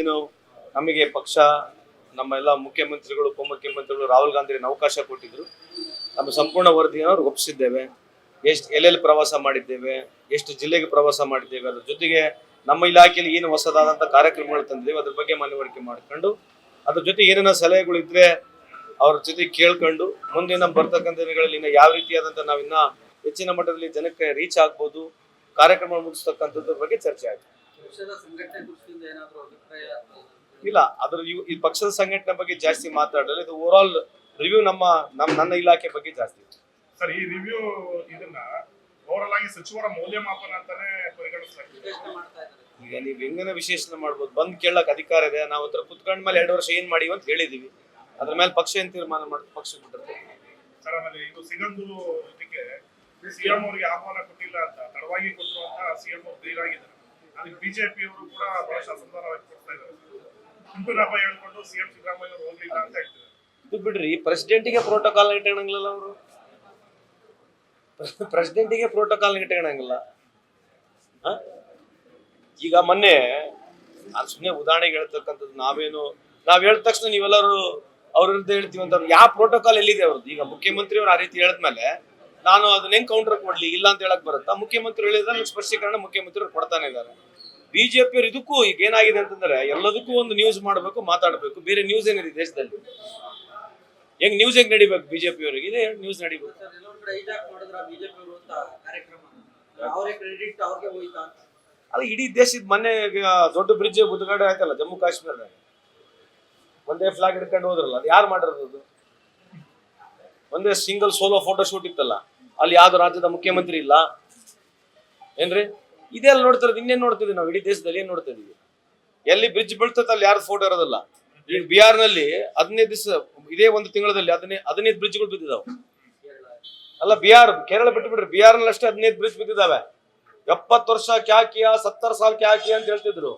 ಏನು ನಮಗೆ ಪಕ್ಷ ನಮ್ಮ ಎಲ್ಲ ಮುಖ್ಯಮಂತ್ರಿಗಳು ಉಪಮುಖ್ಯಮಂತ್ರಿಗಳು ರಾಹುಲ್ ಗಾಂಧಿ ಅವಕಾಶ ಕೊಟ್ಟಿದ್ರು. ನಮ್ಮ ಸಂಪೂರ್ಣ ವರದಿಯನ್ನು ಅವ್ರಿಗೆ ಒಪ್ಪಿಸಿದ್ದೇವೆ. ಎಷ್ಟು ಎಲ್ಲೆಲ್ಲಿ ಪ್ರವಾಸ ಮಾಡಿದ್ದೇವೆ, ಎಷ್ಟು ಜಿಲ್ಲೆಗೆ ಪ್ರವಾಸ ಮಾಡಿದ್ದೇವೆ, ಅದ್ರ ಜೊತೆಗೆ ನಮ್ಮ ಇಲಾಖೆಯಲ್ಲಿ ಏನು ಹೊಸದಾದಂಥ ಕಾರ್ಯಕ್ರಮಗಳು ತಂದಿದ್ದೇವೆ ಅದ್ರ ಬಗ್ಗೆ ಮನವರಿಕೆ ಮಾಡ್ಕೊಂಡು ಅದ್ರ ಜೊತೆ ಏನೇನೋ ಸಲಹೆಗಳು ಇದ್ರೆ ಅವ್ರ ಜೊತೆ ಕೇಳ್ಕೊಂಡು ಮುಂದಿನ ಬರ್ತಕ್ಕಂಥ ದಿನಗಳಲ್ಲಿ ಇನ್ನು ಯಾವ ರೀತಿಯಾದಂಥ ನಾವಿನ್ನ ಹೆಚ್ಚಿನ ಮಟ್ಟದಲ್ಲಿ ಜನಕ್ಕೆ ರೀಚ್ ಆಗ್ಬೋದು, ಕಾರ್ಯಕ್ರಮ ಮುಗಿಸ್ತಕ್ಕಂಥದ್ರ ಬಗ್ಗೆ ಚರ್ಚೆ ಆಯ್ತು. ಇಲ್ಲ, ಅದ್ರ ಈ ಪಕ್ಷದ ಸಂಘಟನೆ ಬಗ್ಗೆ ಜಾಸ್ತಿ ಮಾತಾಡಲ್ಲ. ಇದು ಓವರ್ ಆಲ್ ರಿವ್ಯೂ ನನ್ನ ಇಲಾಖೆ ಬಗ್ಗೆ ಜಾಸ್ತಿ. ಸರ್, ಈ ರಿವ್ಯೂ ಇದನ್ನ ಓವರ್ ಆಗಿ ಸಚಿವರ ಮೌಲ್ಯಮಾಪನ ಅಂತಾನೆ ಪರಿಗಣಿಸಲಾಗಿದೆ. ಈಗ ನೀವು ಹೆಂಗನ ವಿಶೇಷಣೆ ಮಾಡ್ಬೋದು, ಬಂದ್ ಕೇಳಕ್ ಅಧಿಕಾರ ಇದೆ. ನಾವು ಹತ್ರ ಕುತ್ಕೊಂಡ ಮೇಲೆ 2 ವರ್ಷ ಏನ್ ಮಾಡಿವಿ ಅಂತ ಹೇಳಿದೀವಿ. ಅದ್ರ ಮೇಲೆ ಪಕ್ಷ ಏನ್ ತೀರ್ಮಾನ ಮಾಡುತ್ತೆ, ಪಕ್ಷ ಬಿಟ್ಟಿರ್ತದೆ. ಸರ್, ಆಮೇಲೆ ಇದು ಸಿಗಂದೂರು ಇದಕ್ಕೆ ಸಿಎಂ ಅವರಿಗೆ ಆಹ್ವಾನ ಕೊಟ್ಟಿಲ್ಲ ಅಂತ ತಡವಾಗಿ ಕೊಟ್ಟರು ಅಂತ ಸಿಎಂ ಅವರು ದೂರಾಗಿದ್ದಾರೆ. ಅದಕ್ಕೆ ಬಿಜೆಪಿ ಅವರು ಕೂಡ ಬಹಳಷ್ಟು ಅಸಮಾಧಾನ ವ್ಯಕ್ತಪಡಿಸ್ತಾ ಇದ್ದಾರೆ. ಕುಂಟುರಪ್ಪ ಹೇಳ್ಕೊಂಡು ಸಿಎಂ ಸಿದ್ದರಾಮಯ್ಯ ಅವರು ಹೋಗ್ಲಿಲ್ಲ ಅಂತ ಹೇಳ್ತಿದ್ದಾರೆ. ಇದು ಬಿಡ್ರಿ, ಪ್ರೆಸಿಡೆಂಟಿಗೆ ಪ್ರೋಟೋಕಾಲ್ ಇಟ್ಕೊಳ್ಳಂಗಿಲ್ಲ ಅವರು. ಪ್ರೆಸಿಡೆಂಟಿಗೆ ಪ್ರೋಟೋಕಾಲ್ ಇಟ್ಕೊಳ್ಳಂಗಿಲ್ಲ. ಈಗ ಮೊನ್ನೆ ನಾನು ಸುಮ್ಮನೆ ಉದಾಹರಣೆಗೆ ಹೇಳ್ತಕ್ಕಂಥದ್ದು, ನಾವ್ ಹೇಳಿದ ತಕ್ಷಣ ನೀವೆಲ್ಲರೂ ಅವ್ರ ವಿರುದ್ಧ ಹೇಳ್ತೀವಿ ಅಂತ ಯಾವ ಪ್ರೋಟೋಕಾಲ್ ಎಲ್ಲಿದೆ ಅವ್ರದ್ದು? ಈಗ ಮುಖ್ಯಮಂತ್ರಿ ಅವರು ಆ ರೀತಿ ಹೇಳಿದ್ಮೇಲೆ ನಾನು ಅದನ್ನ ಹೆಂಗ್ ಕೌಂಟರ್ ಕೊಡ್ಲಿ? ಇಲ್ಲ ಅಂತ ಹೇಳಕ್ ಬರುತ್ತಾ? ಮುಖ್ಯಮಂತ್ರಿ ಹೇಳಿದ್ರೆ ಸ್ಪಷ್ಟೀಕರಣ ಮುಖ್ಯಮಂತ್ರಿ ಕೊಡ್ತಾನೆ ಇದ್ದಾರೆ. ಬಿಜೆಪಿ ಅವರು ಇದಕ್ಕೂ ಈಗ ಏನಾಗಿದೆ ಅಂತಂದ್ರೆ ಎಲ್ಲದಕ್ಕೂ ಒಂದು ನ್ಯೂಸ್ ಮಾಡ್ಬೇಕು, ಮಾತಾಡ್ಬೇಕು. ಬೇರೆ ನ್ಯೂಸ್ ಏನಿದೆ ದೇಶದಲ್ಲಿ? ಹೆಂಗ್ ನ್ಯೂಸ್ ಹೆಂಗ್ ನಡಿಬೇಕು ಬಿಜೆಪಿ ಅವರಿಗೆ? ಇದೇ ನ್ಯೂಸ್ ನಡಿಬೇಕು. ಅಲ್ಲ, ಇಡೀ ದೇಶದ ಮೊನ್ನೆ ದೊಡ್ಡ ಬ್ರಿಡ್ಜ್ ಉದ್ಘಾಟನೆ ಆಯ್ತಲ್ಲ ಜಮ್ಮು ಕಾಶ್ಮೀರದಾಗ, ಒಂದೇ ಫ್ಲಾಗ್ ಹಿಡ್ಕೊಂಡು ಹೋದ್ರಲ್ಲ, ಅದು ಯಾರು ಮಾಡಿರೋದು? ಒಂದೇ ಸಿಂಗಲ್ ಸೋಲೋ ಫೋಟೋ ಶೂಟ್ ಇತ್ತಲ್ಲ, ಅಲ್ಲಿ ಯಾವ್ದು ರಾಜ್ಯದ ಮುಖ್ಯಮಂತ್ರಿ ಇಲ್ಲ ಏನ್ರಿ? ಇದೆಲ್ಲ ನೋಡ್ತಿರೋದು. ಇನ್ನೇನ್ ನೋಡ್ತಿದ್ವಿ ನಾವು? ಇಡೀ ದೇಶದಲ್ಲಿ ಏನ್ ನೋಡ್ತಾ ಇದೀವಿ? ಎಲ್ಲಿ ಬ್ರಿಡ್ಜ್ ಬೀಳ್ತದ ಅಲ್ಲಿ ಯಾರು ಫೋಟೋ ಇರೋದಿಲ್ಲ. ಈಗ ಬಿಹಾರ್ ನಲ್ಲಿ 15 ದಿವಸ ಇದೇ ಒಂದು ತಿಂಗಳಲ್ಲಿ 15 ಬ್ರಿಡ್ಜ್ಗಳು ಬಿದ್ದಿದಾವೆ. ಅಲ್ಲ, ಕೇರಳ ಬಿಟ್ಟು ಬಿಡ್ರಿ, ಬಿಹಾರ್ ನಲ್ಲಿ ಅಷ್ಟೇ 15 ಬ್ರಿಡ್ಜ್ ಬಿದ್ದಿದ್ದಾವೆ. 70 ವರ್ಷ ಕ್ಯಾ ಕಿಯಾ, 70 साल क्या किया ಅಂತ ಹೇಳ್ತಿದ್ರು.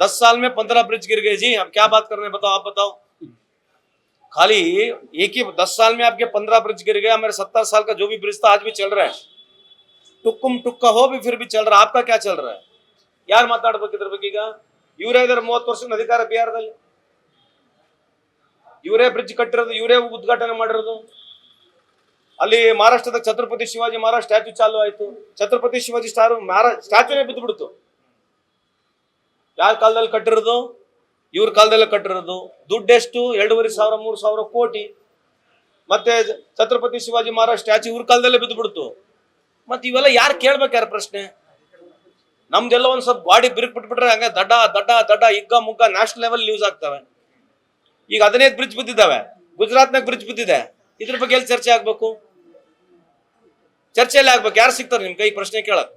10 साल में 15 ब्रिज गिर गए जी. अब क्या बात कर रहे हैं बताओ, आप बताओ. खाली एक ही 10 साल में आपके 15 ब्रिज गिर गया. मेरे 70 साल का जो भी ब्रिज था आज भी चल रहा है. टुक्कुम टुक्का हो भी फिर भी चल रहा है. आपका क्या चल रहा है? ಯಾರು ಮಾತಾಡ್ಬೇಕು ಇದ್ರ ಬಗ್ಗೆ? ಈಗ ಇವರೇ ಇದಾರೆ 30 ವರ್ಷದ ಅಧಿಕಾರ ಬಿಹಾರದಲ್ಲಿ. ಇವರೇ ಬ್ರಿಡ್ಜ್ ಕಟ್ಟಿರೋದು, ಇವರೇ ಉದ್ಘಾಟನೆ ಮಾಡಿರೋದು. ಅಲ್ಲಿ ಮಹಾರಾಷ್ಟ್ರದ ಛತ್ರಪತಿ ಶಿವಾಜಿ ಮಹಾರಾಜ್ ಸ್ಟ್ಯಾಚ್ಯೂ ಚಾಲು ಆಯ್ತು. ಛತ್ರಪತಿ ಶಿವಾಜಿ ಸ್ಟ್ಯಾಚ್ಯೂನೇ ಬಿದ್ದು ಬಿಡ್ತು. ಯಾರ ಕಾಲದಲ್ಲಿ ಕಟ್ಟಿರೋದು? ಇವ್ರ ಕಾಲದಲ್ಲಿ ಕಟ್ಟಿರೋದು. ದುಡ್ಡೆಷ್ಟು? 2,500 3,000 ಕೋಟಿ. ಮತ್ತೆ ಛತ್ರಪತಿ ಶಿವಾಜಿ ಮಹಾರಾಜ್ ಸ್ಟ್ಯಾಚ್ಯೂ ಇವ್ರ ಕಾಲದಲ್ಲೇ ಬಿದ್ದು ಬಿಡ್ತು. ಮತ್ತೆ ಇವೆಲ್ಲ ಯಾರು ಕೇಳ್ಬೇಕಾರೆ ಪ್ರಶ್ನೆ? ನಮ್ದೆಲ್ಲ ಒಂದ್ ಸ್ವಲ್ಪ ಬಾಡಿ ಬಿರುಕು ಬಿಟ್ಬಿಟ್ರೆ ಹಂಗ ದಡ್ಡ ದಡ್ಡ ದಡ್ಡ ಹಿಗ್ಗ ಮುಗ್ಗ ನ್ಯಾಷನಲ್ ಲೆವೆಲ್ ನ್ಯೂಸ್ ಆಗ್ತವೆ. ಈಗ 15 ಬ್ರಿಡ್ಜ್ ಬಿದ್ದಿದ್ದಾವೆ. ಗುಜರಾತ್ನಾಗ ಬ್ರಿಡ್ಜ್ ಬಿದ್ದಿದೆ. ಇದ್ರ ಬಗ್ಗೆ ಎಲ್ಲಿ ಚರ್ಚೆ ಆಗ್ಬೇಕು? ಚರ್ಚೆಯಲ್ಲಿ ಆಗ್ಬೇಕು. ಯಾರು ಸಿಗ್ತಾರೆ ನಿಮ್ ಕೈ ಪ್ರಶ್ನೆ ಕೇಳಕ್?